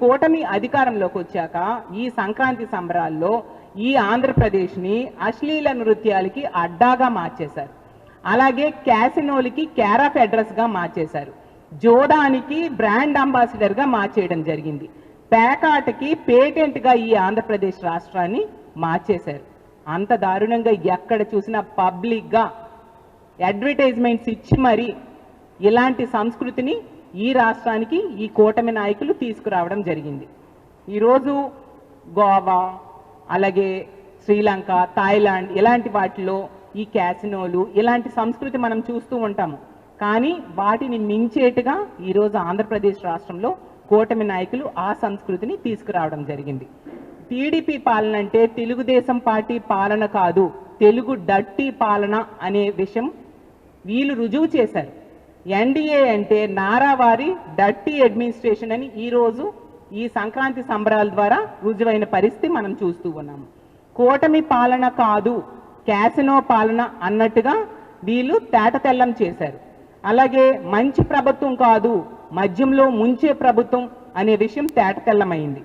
కూటమి అధికారంలోకి వచ్చాక ఈ సంక్రాంతి సంబరాల్లో ఈ ఆంధ్రప్రదేశ్ని అశ్లీల నృత్యాలకి అడ్డాగా మార్చేశారు. అలాగే క్యాసినోలకి కేర్ ఆఫ్ అడ్రస్గా మార్చేశారు. జోదానికి బ్రాండ్ అంబాసిడర్గా మార్చేయడం జరిగింది. పేకాటకి పేటెంట్గా ఈ ఆంధ్రప్రదేశ్ రాష్ట్రాన్ని మార్చేశారు. అంత దారుణంగా ఎక్కడ చూసినా పబ్లిక్గా అడ్వర్టైజ్మెంట్స్ ఇచ్చి మరి ఇలాంటి సంస్కృతిని ఈ రాష్ట్రానికి ఈ కూటమి నాయకులు తీసుకురావడం జరిగింది. ఈరోజు గోవా, అలాగే శ్రీలంక, థాయిలాండ్ ఇలాంటి వాటిలో ఈ క్యాసినోలు ఇలాంటి సంస్కృతి మనం చూస్తూ ఉంటాము. కానీ వాటిని మించేట్టుగా ఈరోజు ఆంధ్రప్రదేశ్ రాష్ట్రంలో కూటమి నాయకులు ఆ సంస్కృతిని తీసుకురావడం జరిగింది. టీడీపీ పాలన అంటే తెలుగుదేశం పార్టీ పాలన కాదు, తెలుగు డట్టి పాలన అనే విషయం వీళ్ళు రుజువు చేశారు. ఎన్డీఏ అంటే నారావారి డట్టి అడ్మినిస్ట్రేషన్ అని ఈరోజు ఈ సంక్రాంతి సంబరాల ద్వారా రుజువైన పరిస్థితి మనం చూస్తూ ఉన్నాము. కూటమి పాలన కాదు, క్యాసినో పాలన అన్నట్టుగా వీళ్ళు తేటతెల్లం చేశారు. అలాగే మంచి ప్రభుత్వం కాదు, మద్యంలో ముంచే ప్రభుత్వం అనే విషయం తేటతెల్లమైంది.